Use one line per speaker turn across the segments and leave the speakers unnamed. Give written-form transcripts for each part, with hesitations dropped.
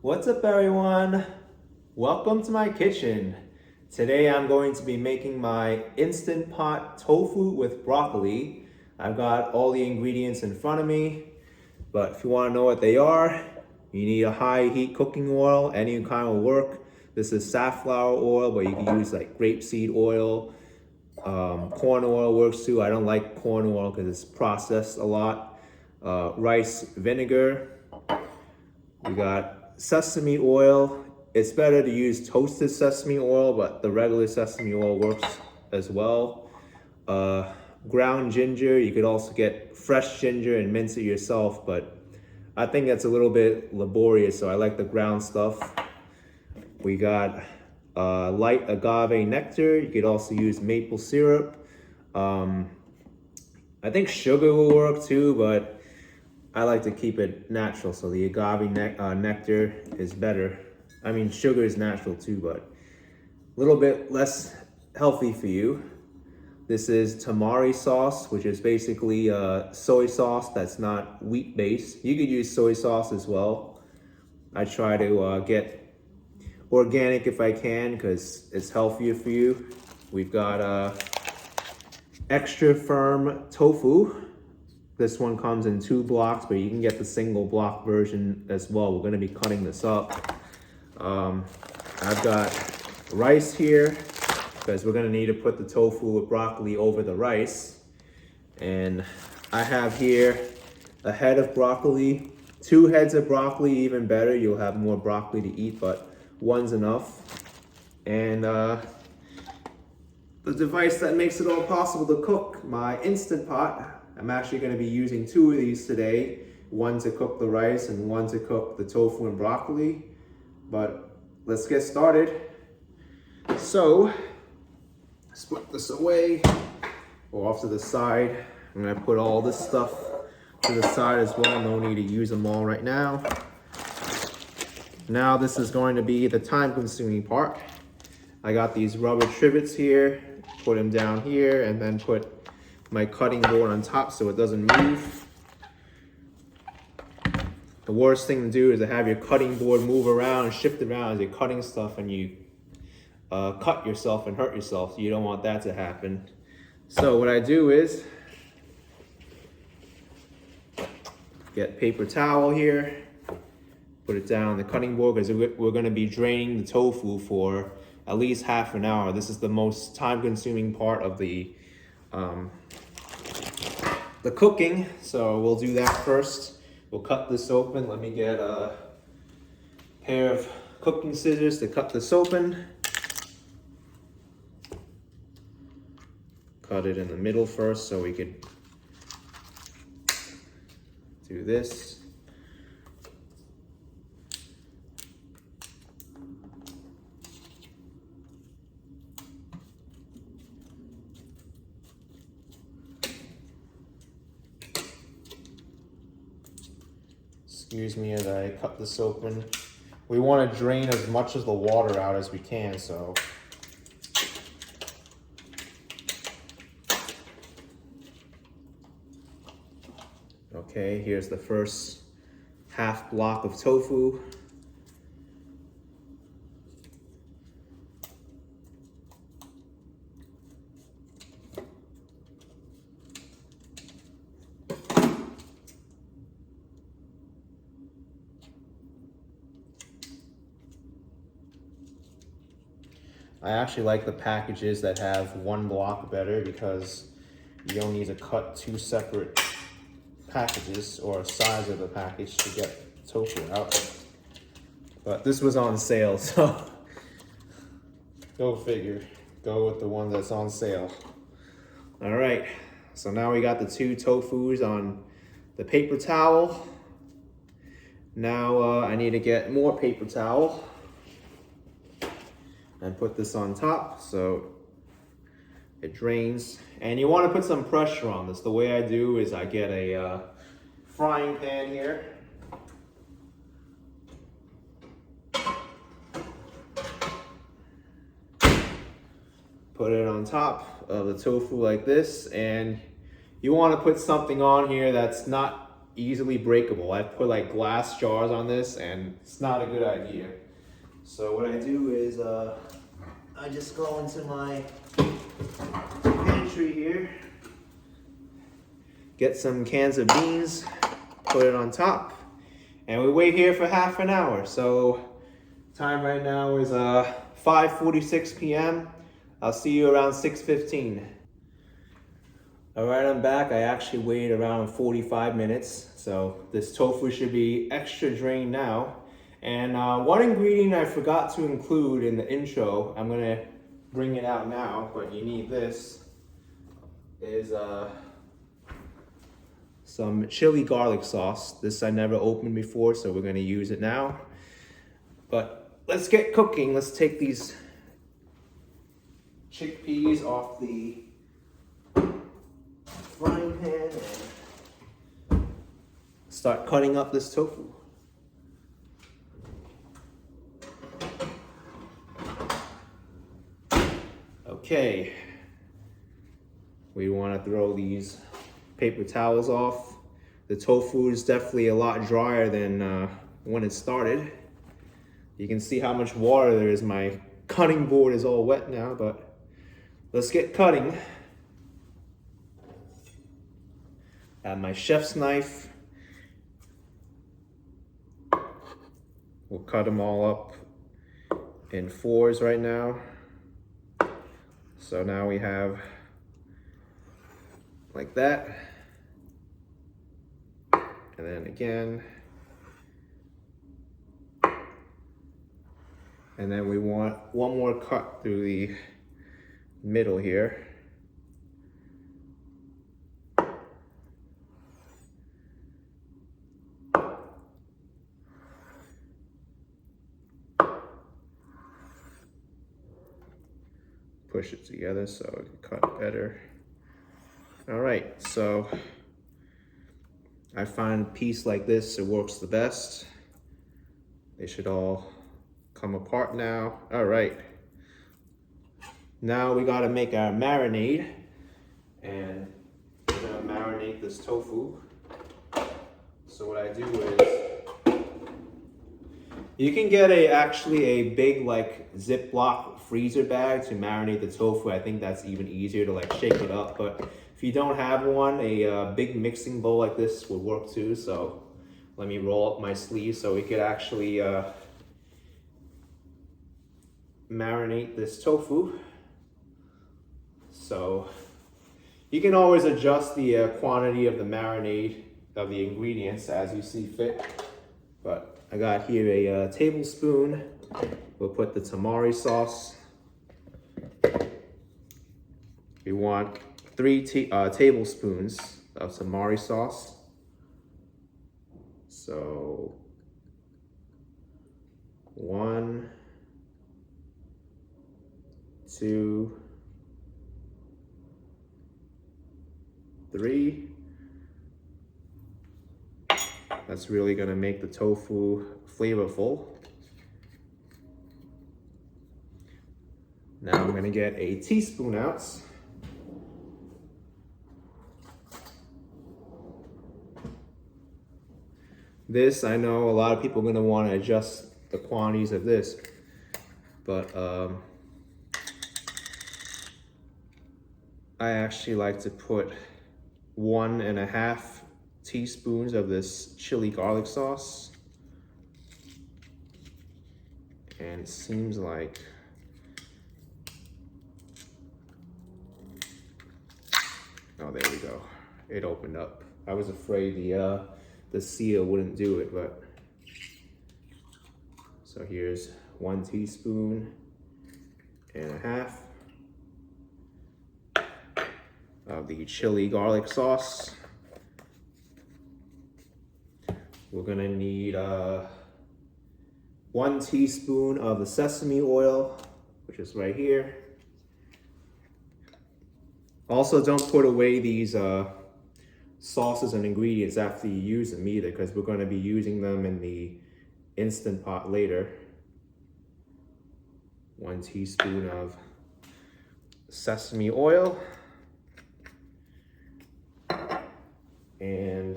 What's up, everyone? Welcome to my kitchen. Today I'm going to be making my Instant Pot tofu with broccoli. I've got all the ingredients in front of me, but if you want to know what they are, you need a high heat cooking oil. Any kind will work. This is safflower oil, but you can use like grapeseed oil. Corn oil works too. I don't like corn oil because it's processed a lot. Rice vinegar. We got sesame oil. It's better to use toasted sesame oil, but the regular sesame oil works as well. Ground ginger. You could also get fresh ginger and mince it yourself, but I think that's a little bit laborious, so I like the ground stuff. We got light agave nectar. You could also use maple syrup. I think sugar will work too, but I like to keep it natural, so the agave nectar is better. I mean, sugar is natural too, but a little bit less healthy for you. This is Tamari sauce, which is basically soy sauce that's not wheat-based. You could use soy sauce as well. I try to get organic if I can, because it's healthier for you. We've got extra firm tofu. This one comes in 2 blocks, but you can get the single block version as well. We're gonna be cutting this up. I've got rice here, because we're gonna need to put the tofu with broccoli over the rice. And I have here a head of broccoli, 2 heads of broccoli, even better. You'll have more broccoli to eat, but 1's enough. And the device that makes it all possible to cook, my Instant Pot. I'm actually going to be using 2 of these today. 1 to cook the rice and 1 to cook the tofu and broccoli. But let's get started. So, split this away, or off to the side. I'm going to put all this stuff to the side as well. No need to use them all right now. Now this is going to be the time-consuming part. I got these rubber trivets here. Put them down here, and then put my cutting board on top so it doesn't move. The worst thing to do is to have your cutting board move around and shift around as you're cutting stuff, and you cut yourself and hurt yourself. So you don't want that to happen. So what I do is get paper towel here, put it down on the cutting board, because we're going to be draining the tofu for at least half an hour. This is the most time-consuming part of the cooking, so we'll do that first. We'll cut this open. Let me get a pair of cooking scissors to cut this open. Cut it in the middle first so we could do this. Excuse me as I cut this open. We want to drain as much of the water out as we can, so. Okay, here's the first half block of tofu. I actually like the packages that have 1 block better, because you don't need to cut 2 separate packages or size of the package to get tofu out. But this was on sale, so go figure. Go with the one that's on sale. All right, so now we got the 2 tofus on the paper towel. Now I need to get more paper towel and put this on top so it drains. And you want to put some pressure on this. The way I do is I get a frying pan here. Put it on top of the tofu like this, and you want to put something on here that's not easily breakable. I put like glass jars on this and it's not a good idea. So what I do is I just go into my pantry here, get some cans of beans, put it on top, and we wait here for half an hour. So time right now is 5:46 p.m. I'll see you around 6:15. All right, I'm back. I actually waited around 45 minutes. So this tofu should be extra drained now. And one ingredient I forgot to include in the intro, I'm gonna bring it out now, but you need this, is some chili garlic sauce. This I never opened before, so we're gonna use it now. But let's get cooking. Let's take these chickpeas off the frying pan and start cutting up this tofu. Okay, we want to throw these paper towels off. The tofu is definitely a lot drier than when it started. You can see how much water there is. My cutting board is all wet now, but let's get cutting. Add my chef's knife. We'll cut them all up in 4s right now. So now we have like that. And then again. And then we want one more cut through the middle here. Push it together so it can cut better. All right, so I find a piece like this, it works the best. They should all come apart now. All right. Now we gotta make our marinade, and we're gonna marinate this tofu. So what I do is, you can get actually a big like Ziploc freezer bag to marinate the tofu. I think that's even easier to like shake it up. But if you don't have one, a big mixing bowl like this would work too. So let me roll up my sleeve so we could actually marinate this tofu. So you can always adjust the quantity of the marinade of the ingredients as you see fit. But I got here a tablespoon. We'll put the Tamari sauce. We want 3 tablespoons of Tamari sauce. So 1, 2, 3. That's really gonna make the tofu flavorful. Now I'm gonna get a teaspoon out. This, I know a lot of people are gonna wanna adjust the quantities of this, but I actually like to put 1.5 teaspoons of this chili garlic sauce. And it seems like oh, there we go. It opened up. I was afraid the seal wouldn't do it, but so here's 1.5 teaspoons of the chili garlic sauce. We're gonna need 1 teaspoon of the sesame oil, which is right here. Also, don't put away these sauces and ingredients after you use them either, because we're gonna be using them in the Instant Pot later. 1 teaspoon of sesame oil. And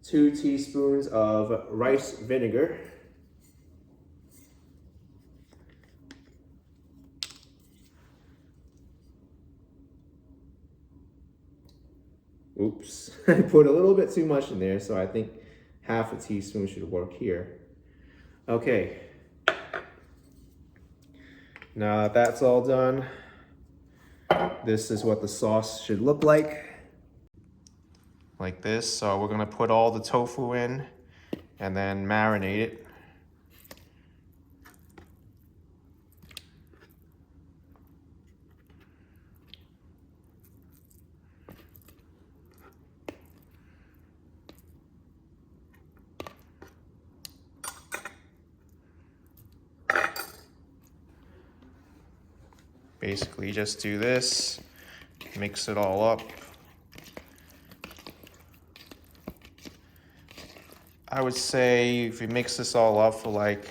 2 teaspoons of rice vinegar. Oops, I put a little bit too much in there, so I think half a teaspoon should work here. Okay. Now that that's all done, this is what the sauce should look like this. So we're gonna put all the tofu in and then marinate it. Basically just do this, mix it all up. I would say if you mix this all up for like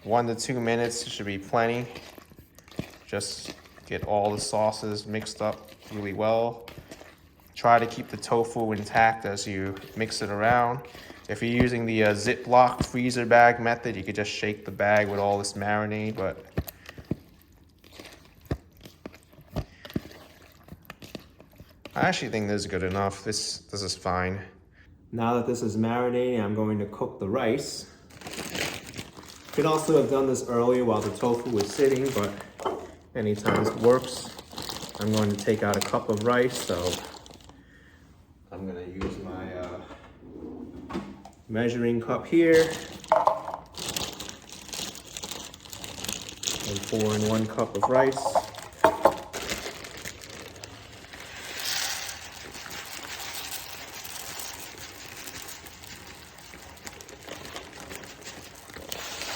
1 to 2 minutes, it should be plenty. Just get all the sauces mixed up really well. Try to keep the tofu intact as you mix it around. If you're using the Ziploc freezer bag method, you could just shake the bag with all this marinade, but I actually think this is good enough. This is fine. Now that this is marinating, I'm going to cook the rice. Could also have done this earlier while the tofu was sitting, but anytime it works. I'm going to take out a cup of rice, so I'm going to use my measuring cup here and pour in 1 cup of rice.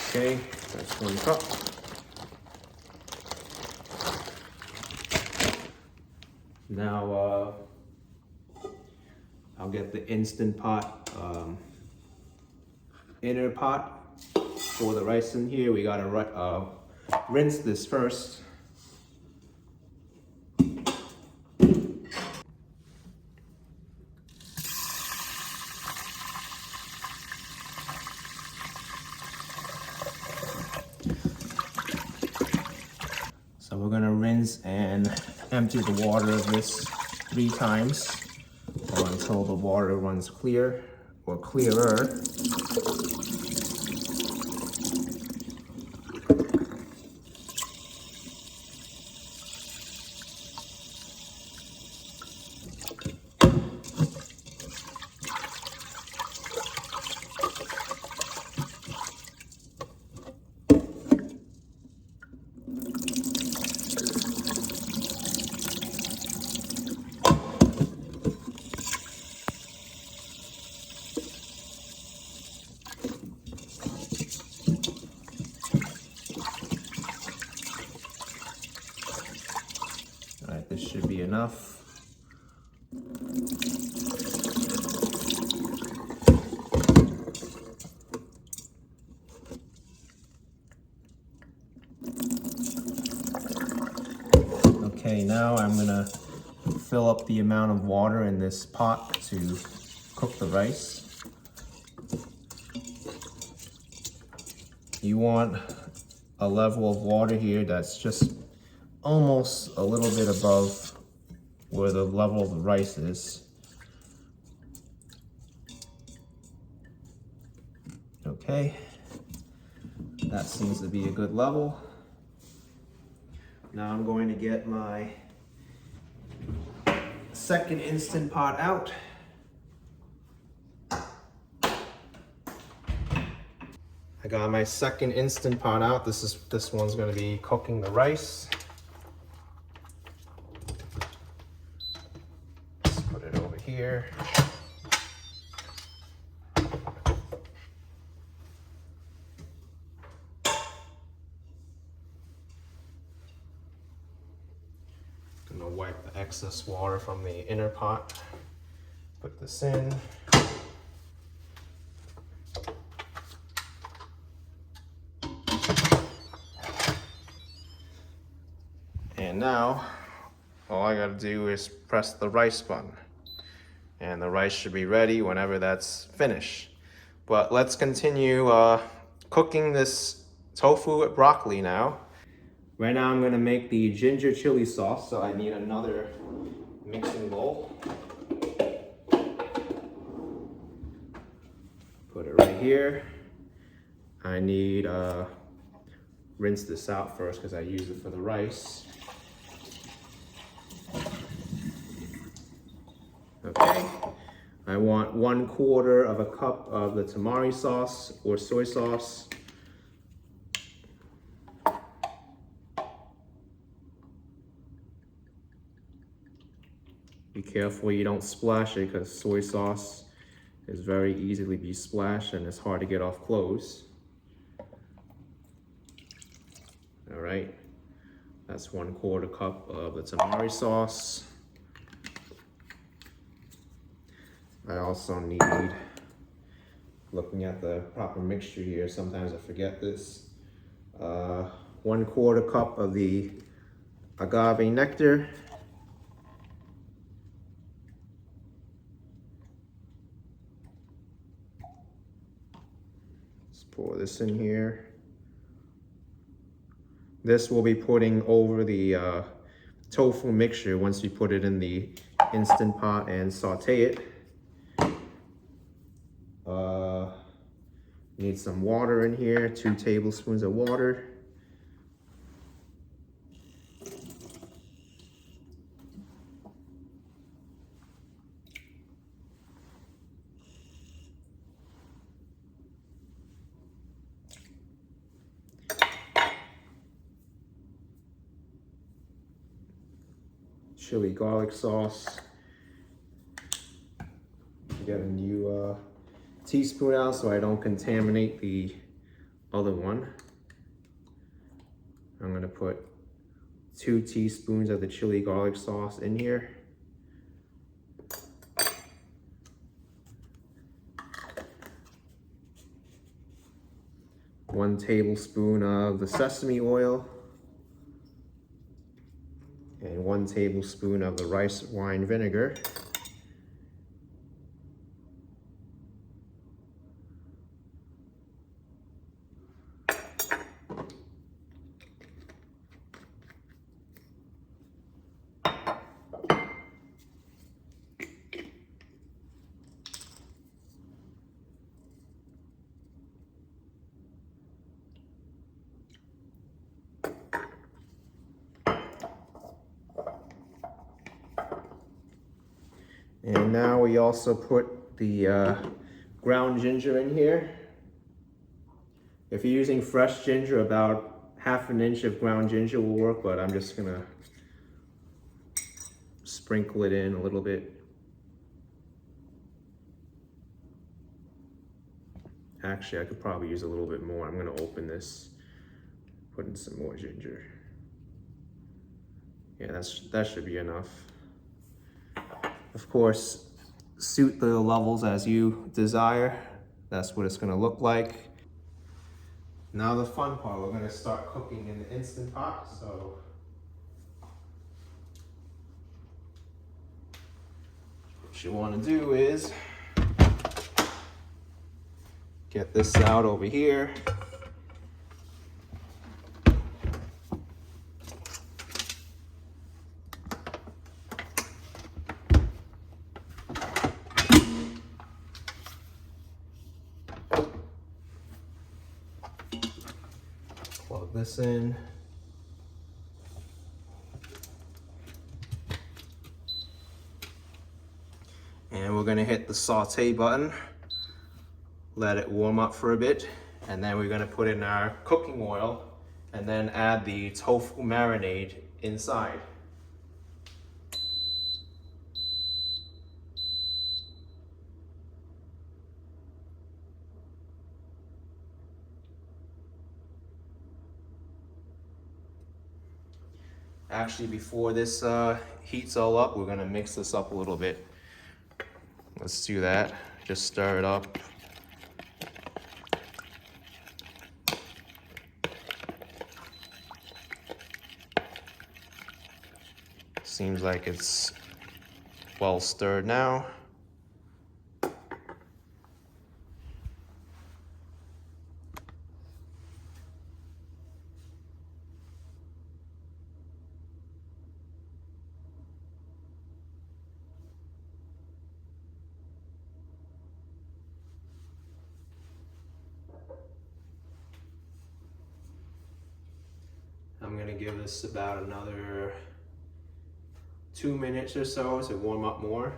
Okay, that's 1 cup. Now I'll get the Instant Pot inner pot for the rice in here. We gotta rinse this first. So we're gonna rinse and empty the water of this 3 times or until the water runs clear or clearer. All right, this should be enough. Okay, now I'm gonna fill up the amount of water in this pot to cook the rice. You want a level of water here that's just almost a little bit above where the level of the rice is. Okay, that seems to be a good level. Now I'm going to get my second Instant Pot out. I got my second Instant Pot out. This one's going to be cooking the rice. Let's put it over here. Gonna wipe the excess water from the inner pot. Put this in. And now, all I gotta do is press the rice button. and the rice should be ready whenever that's finished. But let's continue cooking this tofu with broccoli now. Right now I'm gonna make the ginger chili sauce, so I need another mixing bowl. Put it right here. I need rinse this out first because I use it for the rice. Okay, I want 1/4 cup of the Tamari sauce or soy sauce. Be careful you don't splash it because soy sauce is very easily be splashed and it's hard to get off clothes. All right, that's 1/4 cup of the Tamari sauce. I also need, looking at the proper mixture here, sometimes I forget this, 1/4 cup of the Agave Nectar. Let's pour this in here. This we'll be putting over the tofu mixture once we put it in the Instant Pot and saute it. Need some water in here, 2 tablespoons of water. Chili garlic sauce. Get a new teaspoon out so I don't contaminate the other one. I'm gonna put 2 teaspoons of the chili garlic sauce in here. One tablespoon of the sesame oil. And 1 tablespoon of the rice wine vinegar. And now we also put the ground ginger in here. If you're using fresh ginger, about 1/2 inch of ground ginger will work, but I'm just gonna sprinkle it in a little bit. Actually, I could probably use a little bit more. I'm gonna open this, put in some more ginger. Yeah, that should be enough. Of course, suit the levels as you desire. That's what it's gonna look like. Now the fun part, we're gonna start cooking in the Instant Pot. So what you wanna do is get this out over here. Plug this in. And we're gonna hit the saute button. Let it warm up for a bit. And then we're gonna put in our cooking oil and then add the tofu marinade inside. Actually, before this heats all up, we're gonna mix this up a little bit. Let's do that. Just stir it up. Seems like it's well stirred now. give this about another 2 minutes or so to warm up more.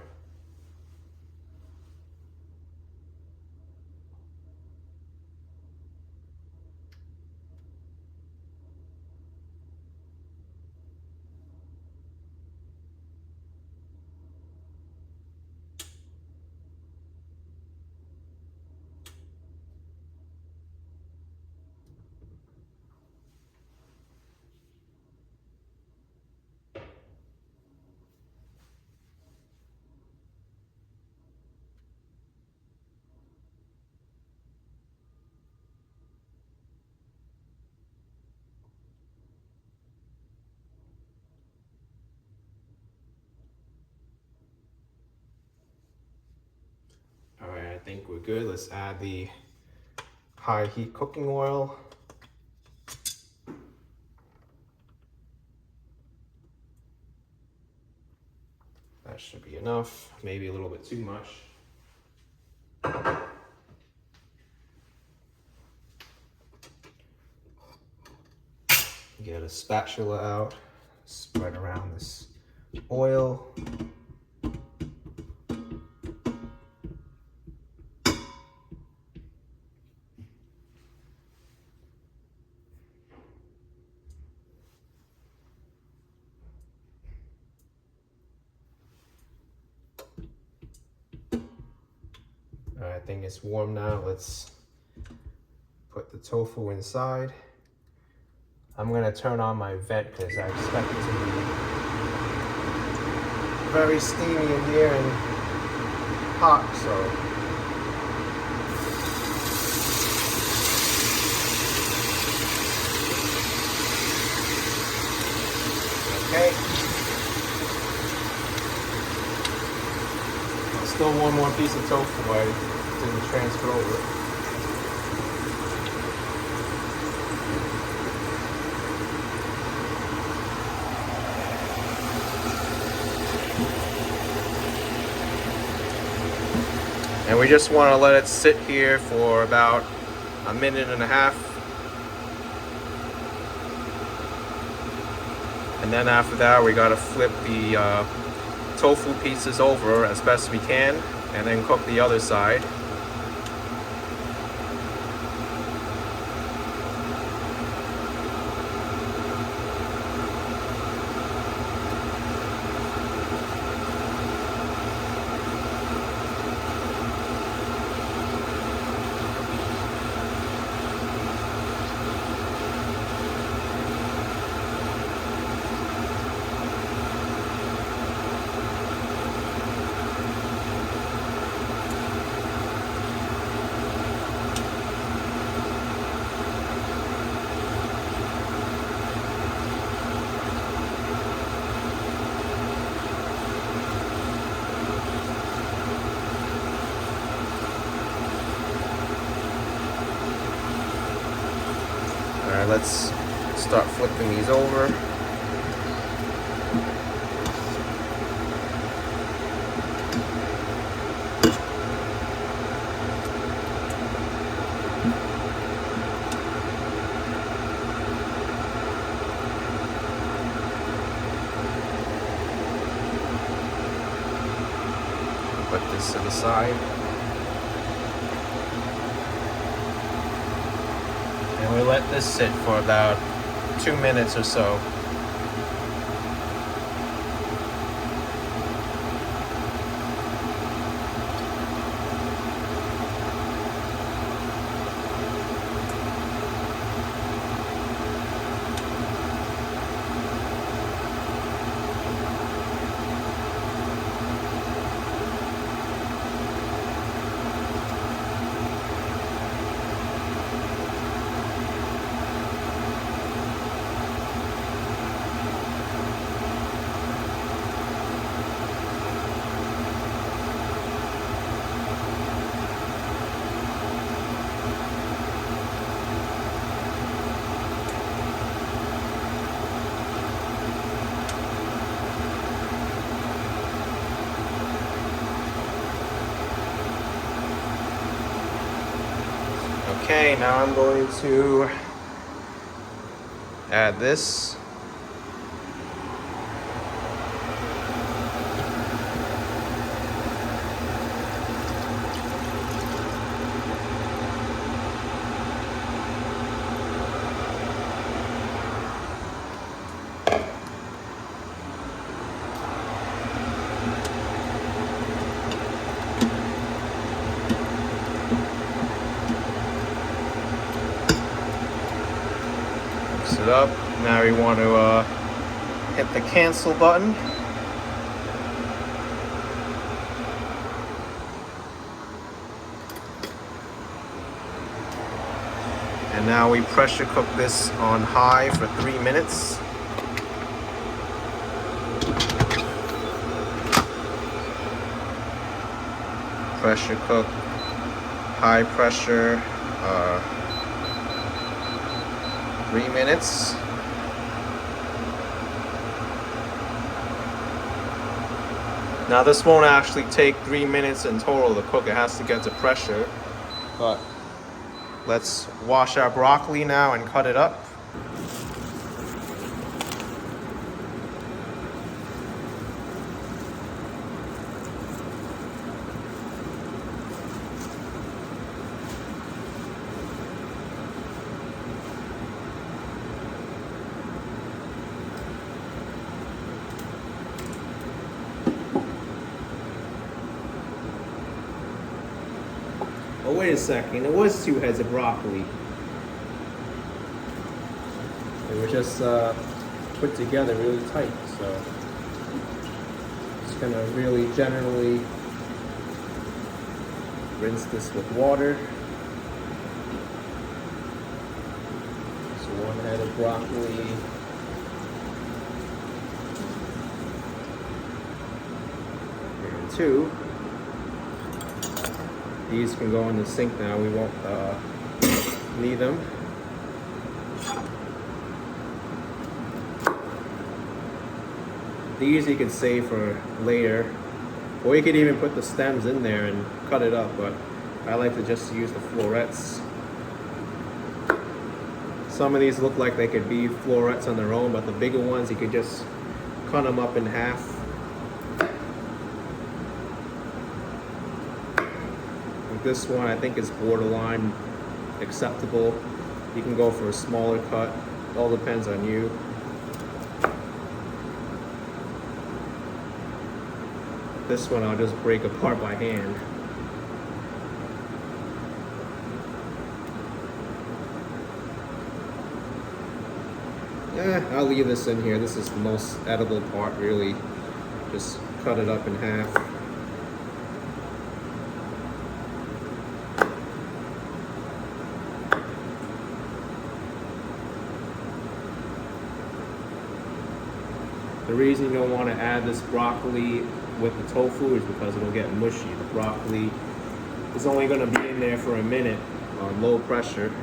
All right, I think we're good. Let's add the high heat cooking oil. That should be enough, maybe a little bit too much. Get a spatula out, spread around this oil. All right, I think it's warm now. Let's put the tofu inside. I'm gonna turn on my vent because I expect it to be very steamy in here and hot, so. Okay. Still one more piece of tofu I didn't transfer over. And we just want to let it sit here for about a minute and a half. And then after that, we got to flip the tofu pieces over as best we can and then cook the other side. Alright, let's start flipping these over. Put this to the side. And we let this sit for about 2 minutes or so. Okay, now I'm going to add this. Mix it up. Now we want to hit the cancel button. And now we pressure cook this on high for 3 minutes. Pressure cook, high pressure, 3 minutes. Now this won't actually take 3 minutes in total to cook. It has to get to pressure. But let's wash our broccoli now and cut it up. Oh, wait a second, it was 2 heads of broccoli. They were just put together really tight, so just gonna really generally rinse this with water. So 1 head of broccoli. And 2. These can go in the sink now. We won't need them. These you can save for later, or you could even put the stems in there and cut it up, but I like to just use the florets. Some of these look like they could be florets on their own, but the bigger ones you could just cut them up in half. This one I think is borderline acceptable. You can go for a smaller cut. It all depends on you. This one I'll just break apart by hand. I'll leave this in here. This is the most edible part, really. Just cut it up in half. The reason you don't want to add this broccoli with the tofu is because it'll get mushy. The broccoli is only going to be in there for a minute on low pressure.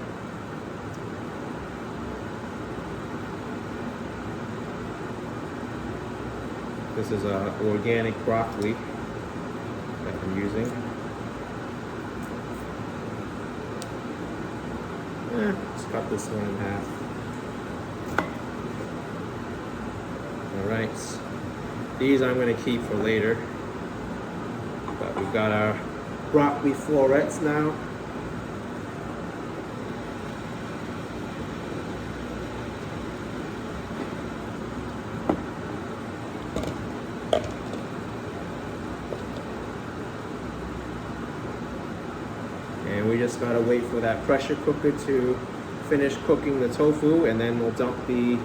This is organic broccoli that I'm using. Let's cut this one in half. Alright, these I'm going to keep for later, but we've got our broccoli florets now. And we just got to wait for that pressure cooker to finish cooking the tofu, and then we'll dump the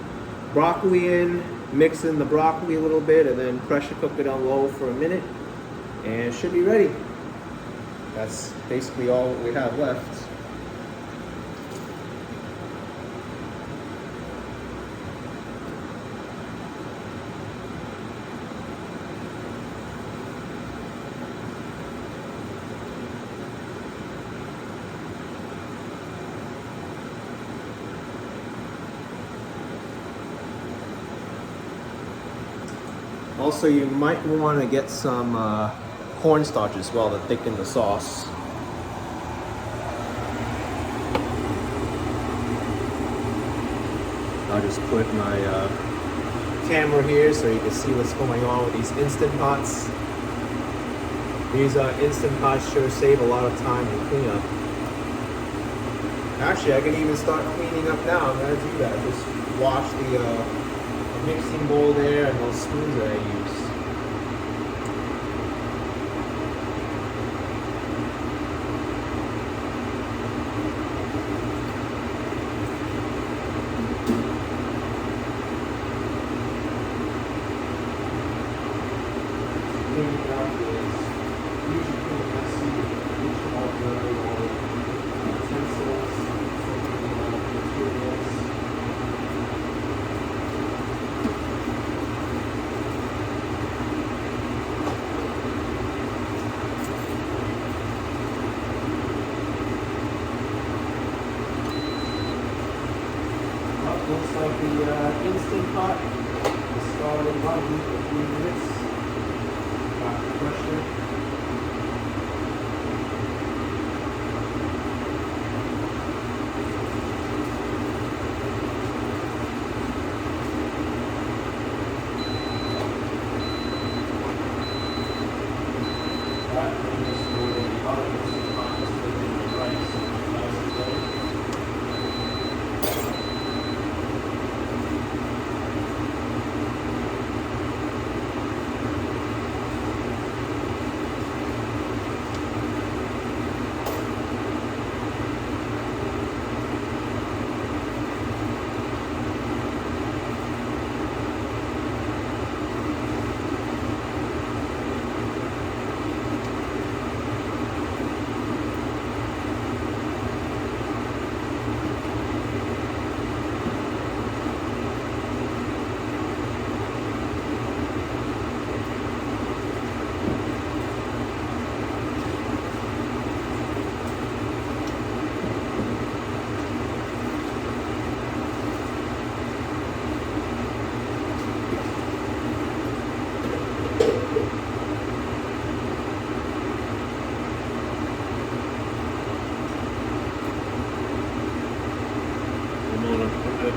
broccoli in, mix in the broccoli a little bit, and then pressure cook it on low for a minute, and it should be ready. That's basically all we have left. Also, you might want to get some cornstarch as well to thicken the sauce. I'll just put my camera here so you can see what's going on with these Instant Pots. These Instant Pots sure save a lot of time in cleanup. Actually, I can even start cleaning up now. I'm going to do that. Just wash the mixing bowl there and those spoons that I use. Looks like the Instant Pot is starting on for 3 minutes. Got the pressure.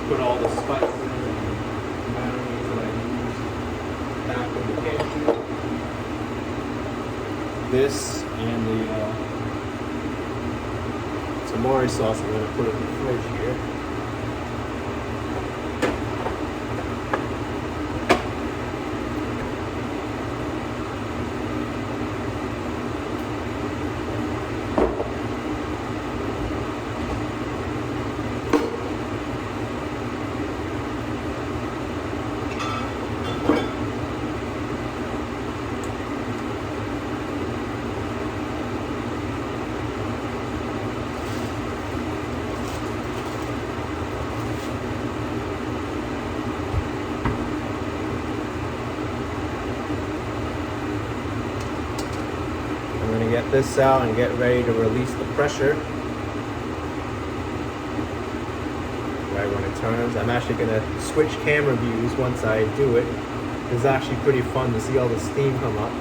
Put all the spices and marinades that I used back in the pantry. This and the Tamari sauce I'm going to put in the fridge here. Get this out and get ready to release the pressure right when it turns. I'm actually going to switch camera views once I do it. It's actually pretty fun to see all the steam come up.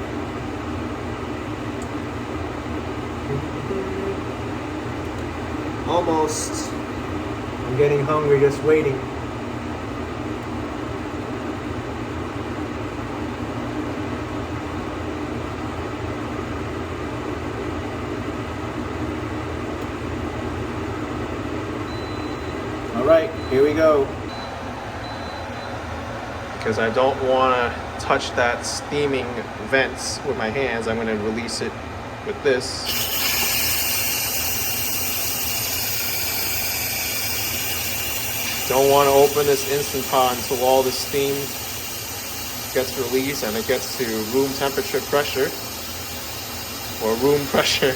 Almost. I'm getting hungry just waiting. Alright, here we go. Because I don't want to touch that steaming vents with my hands, I'm going to release it with this. Don't want to open this Instant Pot until all the steam gets released and it gets to room temperature pressure, or room pressure.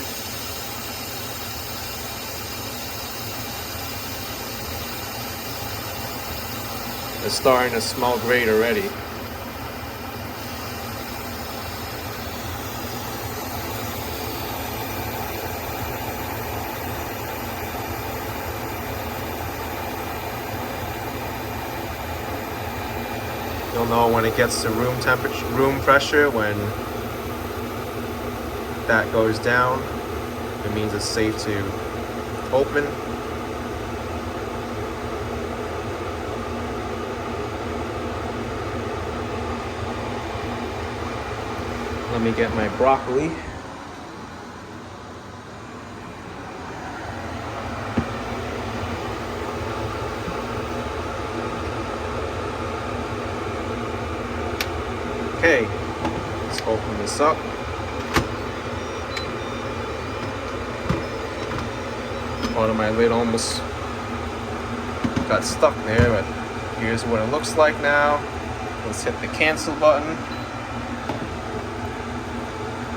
It's starting to smell great already. You'll know when it gets to room temperature, room pressure, when that goes down. It means it's safe to open. Let me get my broccoli. Okay, let's open this up. Part of my lid almost got stuck there, but here's what it looks like now. Let's hit the cancel button.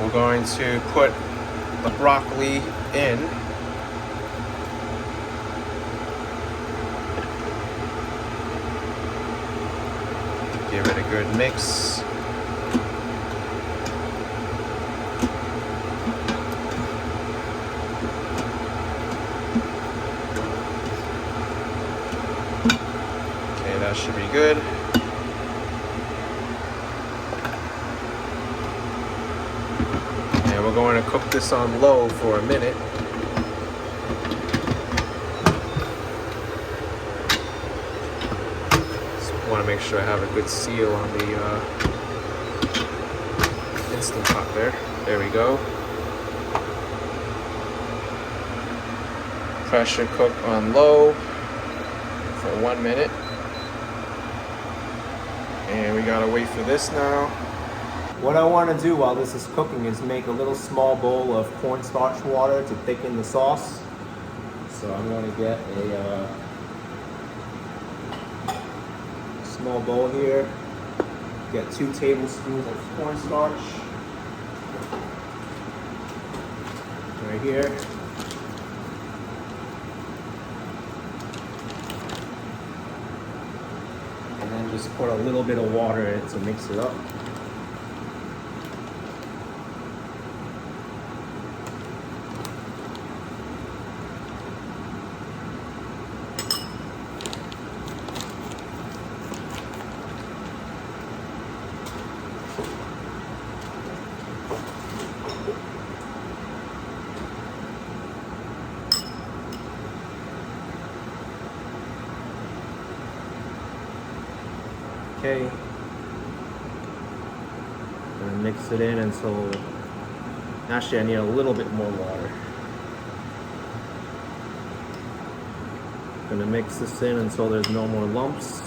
We're going to put the broccoli in. Give it a good mix. that should be good. And we're going to cook this on low for a minute. Just want to make sure I have a good seal on the Instant Pot there. There we go. Pressure cook on low for 1 minute. And we gotta wait for this now. What I want to do while this is cooking is make a little small bowl of cornstarch water to thicken the sauce. So I'm going to get a small bowl here. Get 2 tablespoons of cornstarch right here. And then just put a little bit of water in it to mix it up. Okay, gonna mix it in until, actually I need a little bit more water. Gonna mix this in until there's no more lumps.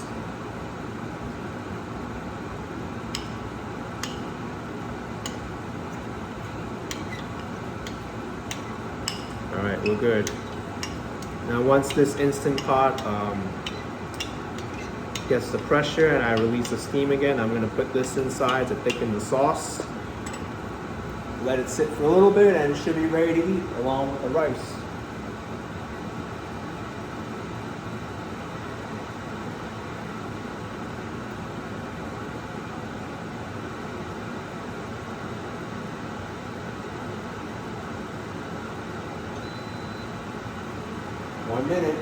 All right, we're good. Now once this Instant Pot gets the pressure and I release the steam again, I'm gonna put this inside to thicken the sauce. Let it sit for a little bit and it should be ready to eat along with the rice. One minute.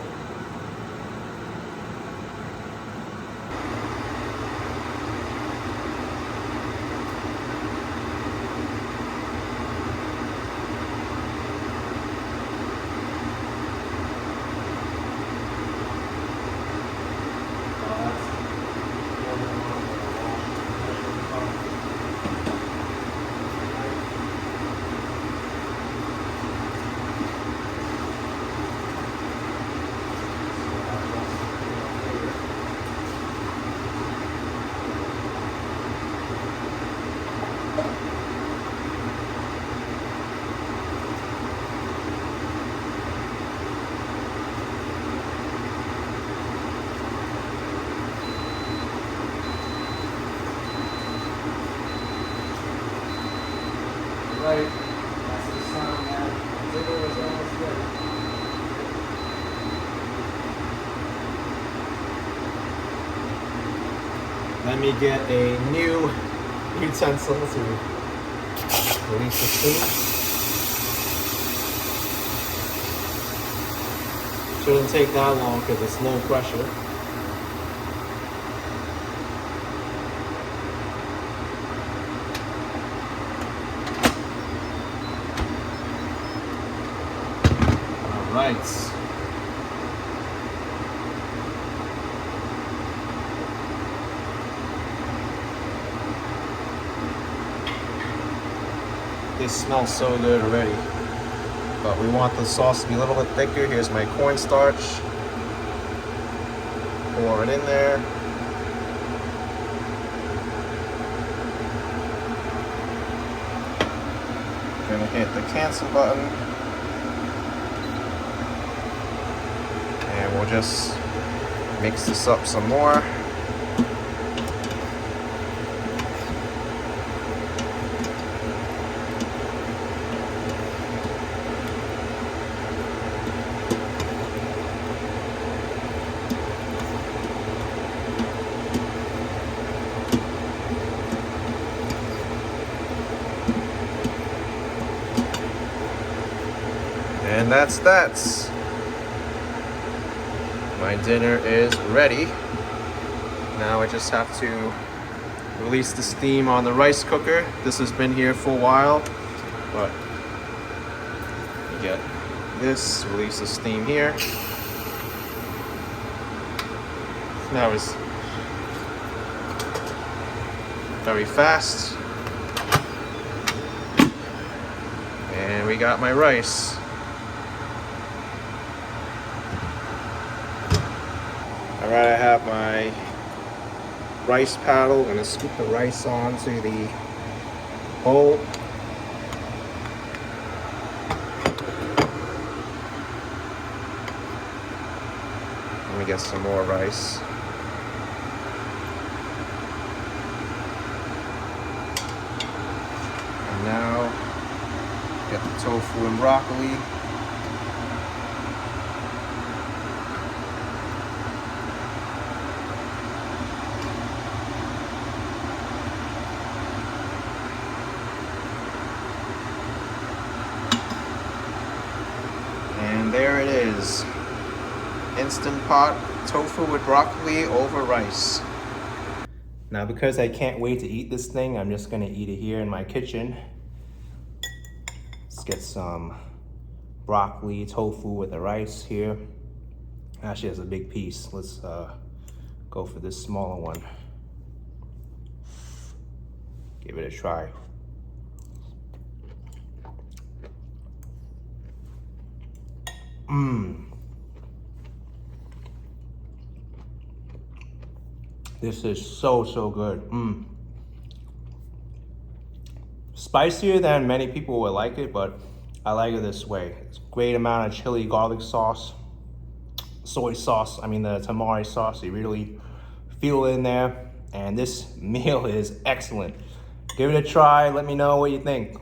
Right, that's the sound that dinner is almost ready. Let me get a new utensil to release the steam. Shouldn't take that long because it's low pressure. Right. This smells so good already. But we want the sauce to be a little bit thicker. Here's my cornstarch. Pour it in there. Gonna hit the cancel button. And we'll just mix this up some more. And that's that. My dinner is ready. Now I just have to release the steam on the rice cooker. This has been here for a while, but you get this, release the steam here. That was very fast. And we got my rice. Alright, I have my rice paddle. I'm gonna scoop the rice onto the bowl. Let me get some more rice. And now, get the tofu and broccoli. And there it is. Instant pot tofu with broccoli over rice. Now because I can't wait to eat this thing, I'm just gonna eat it here in my kitchen. Let's get some broccoli, tofu with the rice here. Actually, it's a big piece. Let's go for this smaller one. Give it a try. This is so good. Spicier than many people would like it, but I like it this way. It's a great amount of chili, garlic sauce, soy sauce. I mean the tamari sauce. You really feel it in there. And this meal is excellent. Give it a try. Let me know what you think.